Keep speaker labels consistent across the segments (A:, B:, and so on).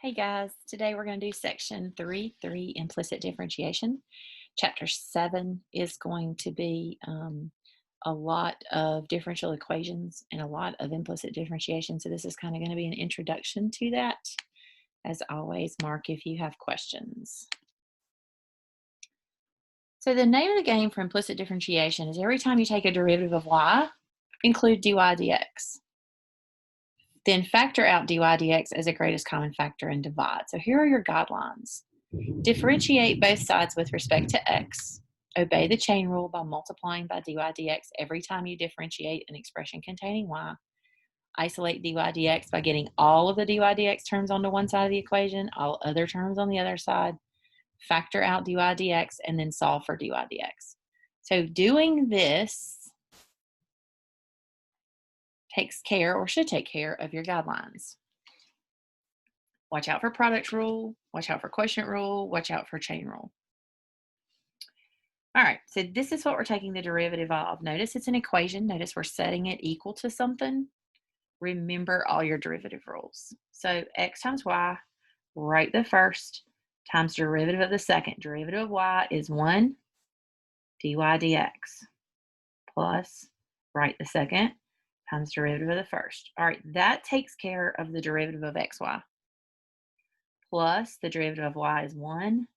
A: Hey guys, today we're going to do section 3, implicit differentiation. Chapter 7 is going to be a lot of differential equations and a lot of implicit differentiation. So this is kind of going to be an introduction to that. As always, mark if you have questions. So the name of the game for implicit differentiation is every time you take a derivative of y, include dy dx. Then factor out dy dx as a greatest common factor and divide. So here are your guidelines. Differentiate both sides with respect to x. Obey the chain rule by multiplying by dy dx every time you differentiate an expression containing y. Isolate dy dx by getting all of the dy dx terms onto one side of the equation, all other terms on the other side. Factor out dy dx and then solve for dy dx. So doing this takes care or should take care of your guidelines. Watch out for product rule, watch out for quotient rule, watch out for chain rule. All right, so this is what we're taking the derivative of. Notice it's an equation. Notice we're setting it equal to something. Remember all your derivative rules. So x times y, write the first, times derivative of the second. Derivative of y is 1 dy dx, plus, write the second, times derivative of the first. All right, that takes care of the derivative of xy. Plus the derivative of y is 1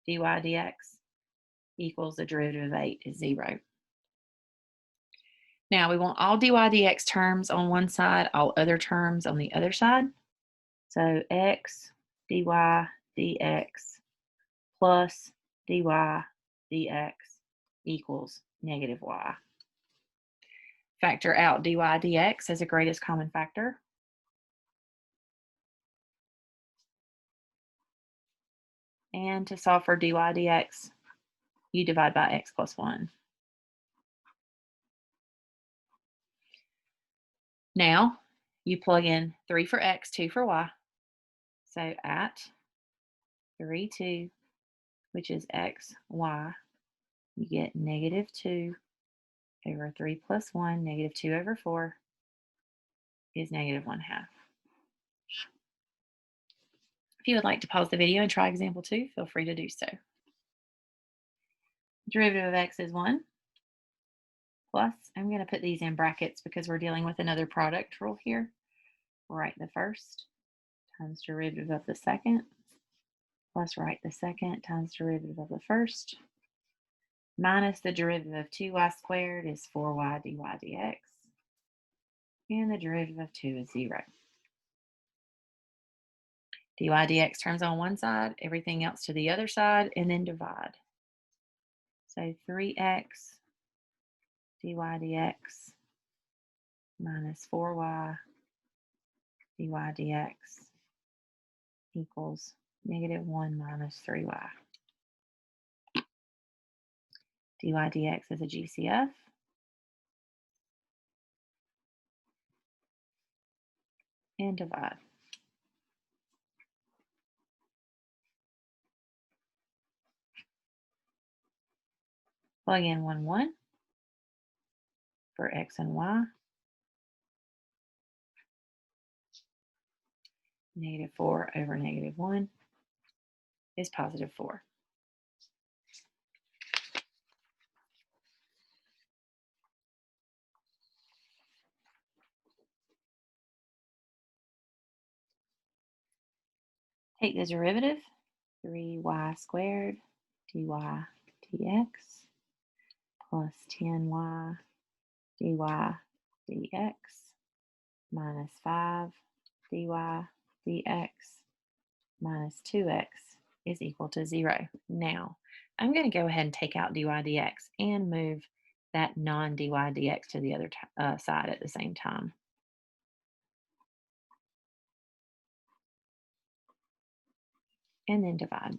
A: dy dx equals the derivative of 8 is 0. Now we want all dy dx terms on one side, all other terms on the other side. So x dy dx plus dy dx equals negative y. Factor out dy dx as a greatest common factor. And to solve for dy dx, you divide by x plus 1. Now you plug in 3 for x, 2 for y. So at 3, 2, which is x, y, you get negative 2 over 3 plus 1, negative 2 over 4 is negative 1/2. If you would like to pause the video and try example 2, feel free to do so. Derivative of x is 1 plus, I'm going to put these in brackets because we're dealing with another product rule here. Write the first times derivative of the second plus write the second times derivative of the first minus the derivative of 2y squared is 4y dy dx, and the derivative of 2 is 0. Dy dx terms on one side, everything else to the other side, and then divide. So 3x dy dx minus 4y dy dx equals negative 1 minus 3y. Dy dx is a GCF. And divide. Plug in 1, 1 for x and y. Negative 4 over negative 1 is positive 4. Take the derivative, 3y squared dy dx plus 10y dy dx minus 5 dy dx minus 2x is equal to 0. Now, I'm going to go ahead and take out dy dx and move that non-dy dx to the other side at the same time. And then divide.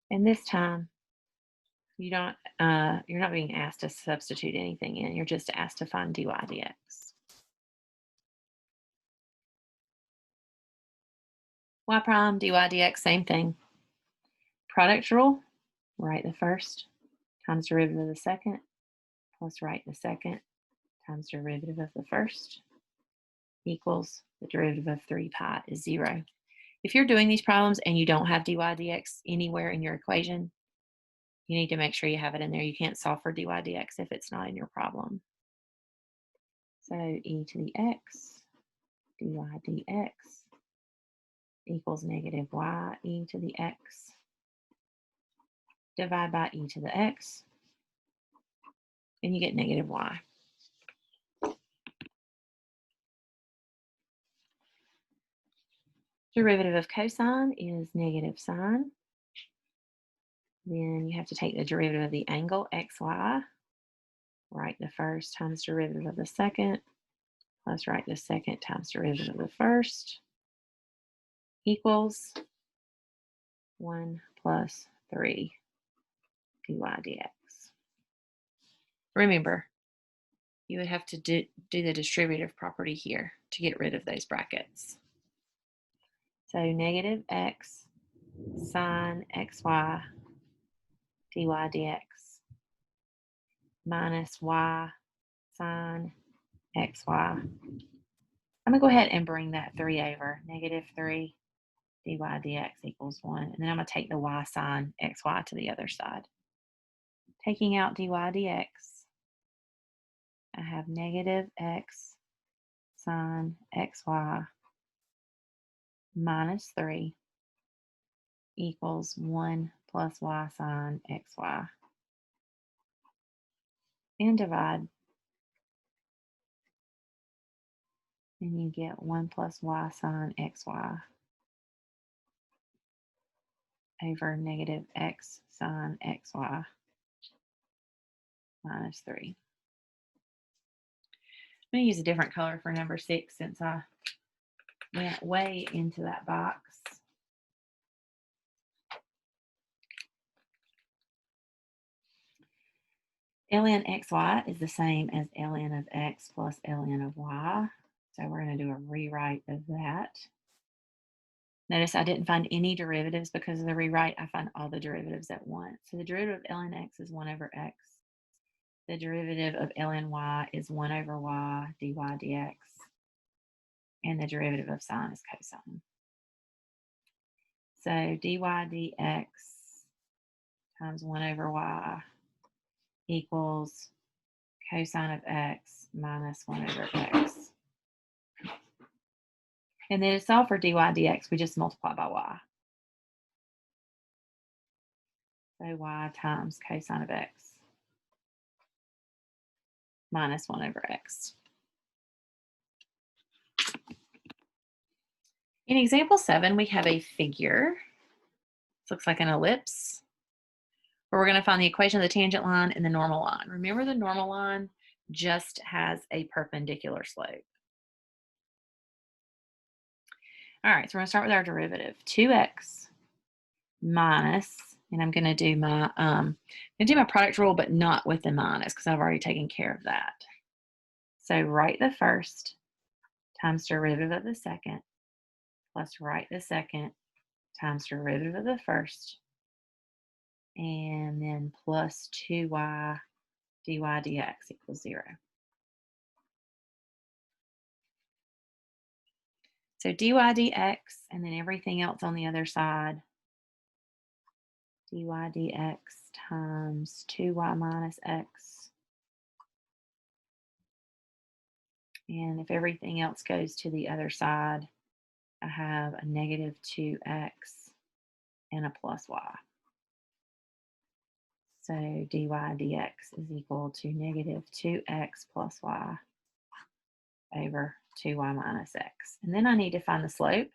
A: And this time, you're not being asked to substitute anything in. You're just asked to find dy dx. Y prime dy dx, same thing. Product rule, write the first times derivative of the second plus write the second times derivative of the first equals the derivative of 3 pi is 0. If you're doing these problems and you don't have dy dx anywhere in your equation, you need to make sure you have it in there. You can't solve for dy dx if it's not in your problem. So e to the x dy dx equals negative y e to the x. Divide by e to the x, and you get negative y. Derivative of cosine is negative sine. Then you have to take the derivative of the angle xy, write the first times derivative of the second, plus write the second times derivative of the first, equals 1 plus 3 dy dx. Remember, you would have to do the distributive property here to get rid of those brackets. So negative x sine xy dy dx minus y sine xy. I'm going to go ahead and bring that 3 over. Negative 3 dy dx equals 1. And then I'm going to take the y sine xy to the other side. Taking out dy dx, I have negative x sine xy minus 3 equals 1 plus y sine xy. And divide. And you get 1 plus y sine xy over negative x sine xy minus 3. I'm going to use a different color for number 6 since I went way into that box. ln xy is the same as ln of x plus ln of y. So we're going to do a rewrite of that. Notice I didn't find any derivatives because of the rewrite. I find all the derivatives at once. So the derivative of ln x is 1 over x. The derivative of ln y is 1 over y dy dx. And the derivative of sine is cosine. So dy dx times 1 over y equals cosine of x minus 1 over x. And then to solve for dy dx, we just multiply by y. So y times cosine of x minus 1 over x. In example 7, we have a figure. This looks like an ellipse, where we're going to find the equation of the tangent line and the normal line. Remember, the normal line just has a perpendicular slope. All right, so we're going to start with our derivative. 2x minus, and I'm going to do my product rule, but not with the minus because I've already taken care of that. So write the first times derivative of the second plus write the second times derivative of the first, and then plus 2y dy dx equals 0. So dy dx, and then everything else on the other side, dy dx times 2y minus x. And if everything else goes to the other side, I have a negative 2x and a plus y. So dy dx is equal to negative 2x plus y over 2y minus x. And then I need to find the slope.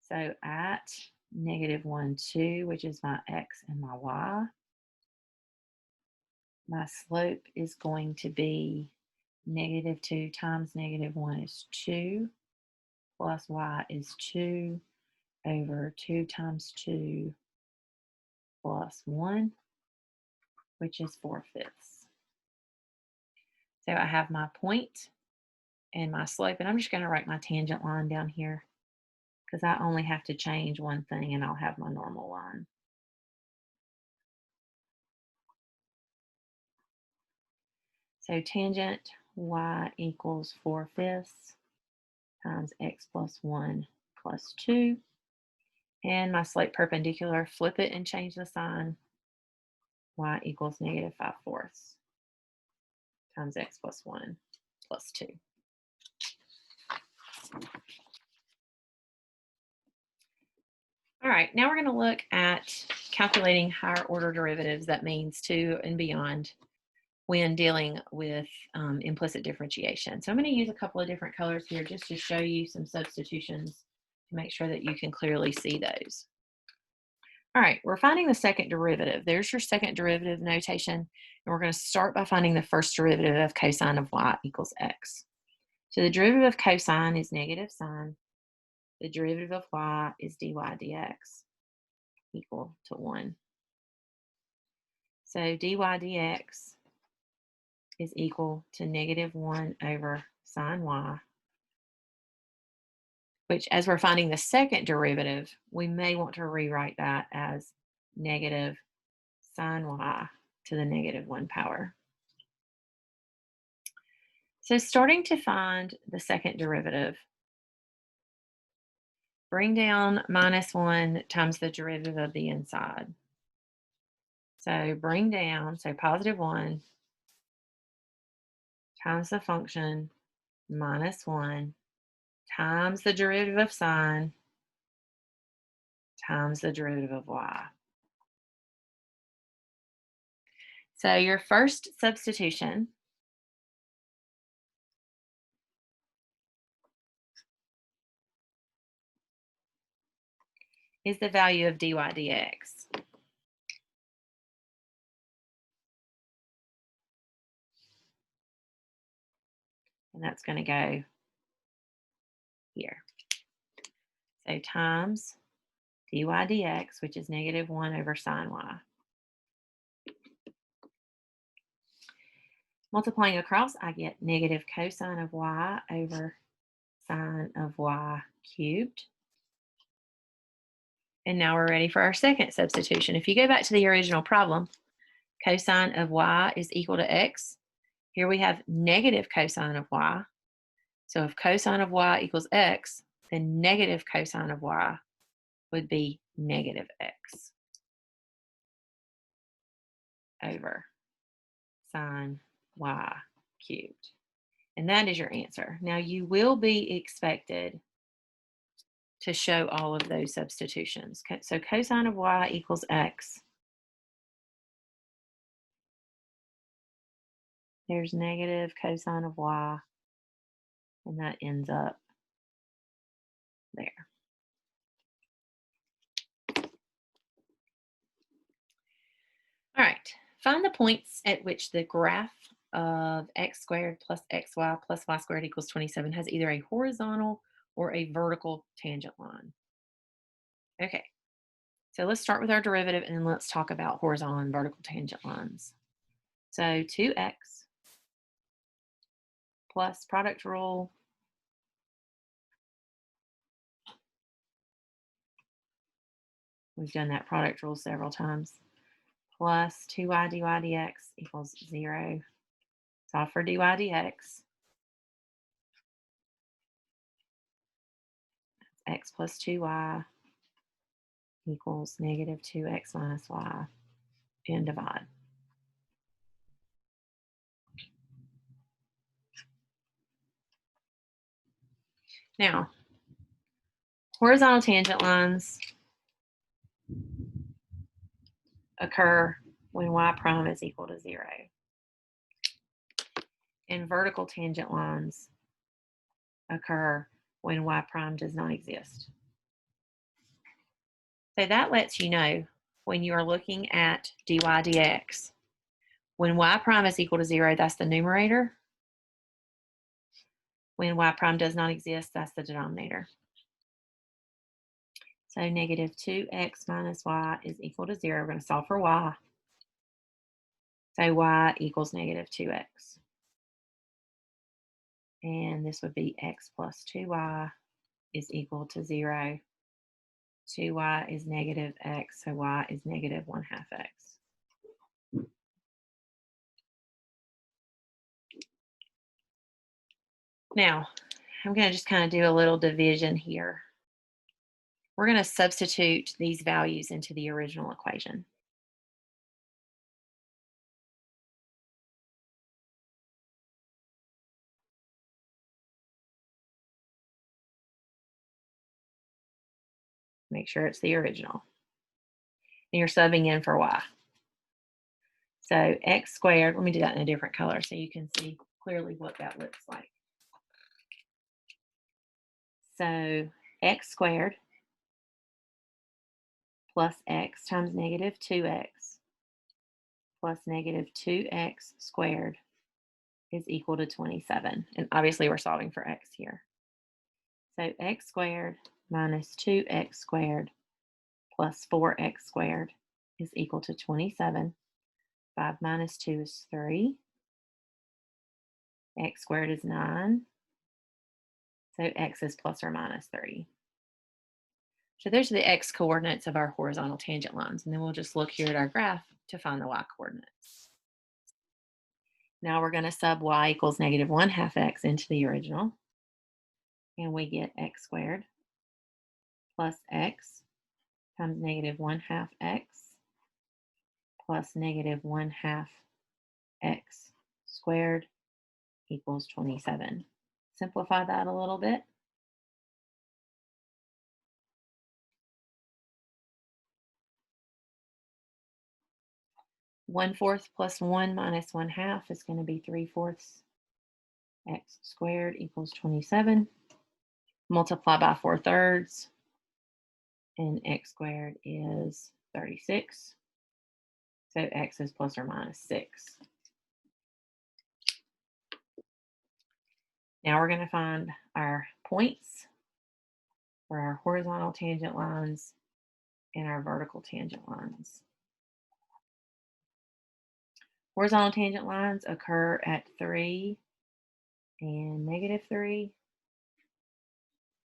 A: So at negative 1, 2, which is my x and my y, my slope is going to be negative 2 times negative 1 is 2, plus y is 2 over 2 times 2 plus 1, which is 4/5. So I have my point and my slope, and I'm just going to write my tangent line down here because I only have to change one thing and I'll have my normal line. So tangent y equals 4/5. times x plus 1 plus 2. And my slope perpendicular, flip it and change the sign. Y equals negative 5/4 times x plus 1 plus 2. All right, now we're going to look at calculating higher order derivatives, that means 2 and beyond, when dealing with implicit differentiation. So I'm going to use a couple of different colors here just to show you some substitutions to make sure that you can clearly see those. All right, we're finding the second derivative. There's your second derivative notation, and we're going to start by finding the first derivative of cosine of y equals x. So the derivative of cosine is negative sine. The derivative of y is dy dx equal to 1. So dy dx is equal to negative 1 over sine y, which, as we're finding the second derivative, we may want to rewrite that as negative sine y to the negative 1 power. So starting to find the second derivative, bring down minus 1 times the derivative of the inside. So bring down, so positive 1 times the function minus 1 times the derivative of sine times the derivative of y. So your first substitution is the value of dy dx. And that's going to go here. So times dy dx, which is negative 1 over sine y. Multiplying across, I get negative cosine of y over sine of y cubed. And now we're ready for our second substitution. If you go back to the original problem, cosine of y is equal to x. Here we have negative cosine of y. So if cosine of y equals x, then negative cosine of y would be negative x over sine y cubed. And that is your answer. Now you will be expected to show all of those substitutions. So cosine of y equals x. There's negative cosine of y, and that ends up there. All right, find the points at which the graph of x squared plus xy plus y squared equals 27 has either a horizontal or a vertical tangent line. Okay, so let's start with our derivative and then let's talk about horizontal and vertical tangent lines. So 2x plus product rule we've done that product rule several times, plus 2y dy dx equals 0. Solve for dy dx. X plus 2y equals negative 2x minus y, and divide. Now, horizontal tangent lines occur when y prime is equal to 0. And vertical tangent lines occur when y prime does not exist. So that lets you know when you are looking at dy dx, when y prime is equal to 0, that's the numerator. When y prime does not exist, that's the denominator. So negative 2x minus y is equal to 0. We're going to solve for y. So y equals negative 2x. And this would be x plus 2y is equal to 0. 2y is negative x, so y is negative 1/2 x. Now, I'm going to just kind of do a little division here. We're going to substitute these values into the original equation. Make sure it's the original. And you're subbing in for y. So x squared, let me do that in a different color so you can see clearly what that looks like. So x squared plus x times negative 2x plus negative 2x squared is equal to 27. And obviously we're solving for x here. So x squared minus 2x squared plus 4x squared is equal to 27. 5 minus 2 is 3. X squared is 9. So x is plus or minus 3. So those are the x coordinates of our horizontal tangent lines. And then we'll just look here at our graph to find the y coordinates. Now we're going to sub y equals negative 1/2 x into the original. And we get x squared plus x times negative 1/2 x plus negative 1/2 x squared equals 27. Simplify that a little bit. One fourth plus 1 minus 1/2 is going to be 3/4 x squared equals 27. Multiply by 4/3, and x squared is 36. So x is plus or minus 6. Now we're going to find our points for our horizontal tangent lines and our vertical tangent lines. Horizontal tangent lines occur at 3 and negative 3.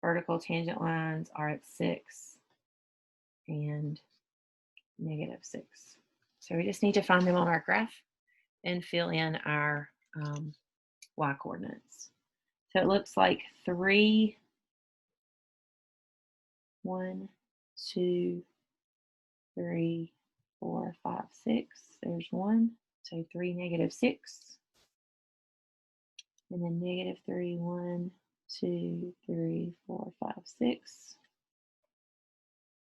A: Vertical tangent lines are at 6 and negative 6. So we just need to find them on our graph and fill in our y coordinates. So it looks like 3, 1, 2, 3, 4, 5, 6. There's 1. So 3, negative 6. And then negative 3, 1, 2, 3, 4, 5, 6.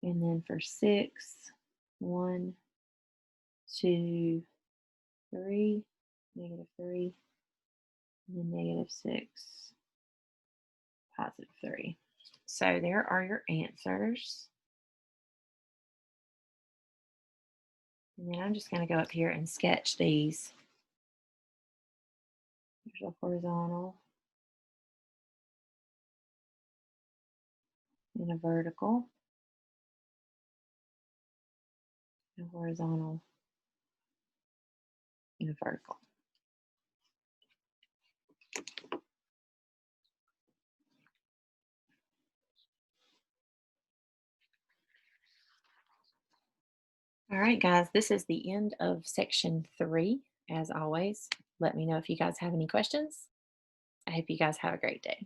A: And then for 6, 1, 2, 3, negative 3, and then negative 6, positive 3. So there are your answers. And then I'm just going to go up here and sketch these. There's a horizontal and a vertical, and a horizontal and a vertical. All right, guys, this is the end of section 3. As always, let me know if you guys have any questions. I hope you guys have a great day.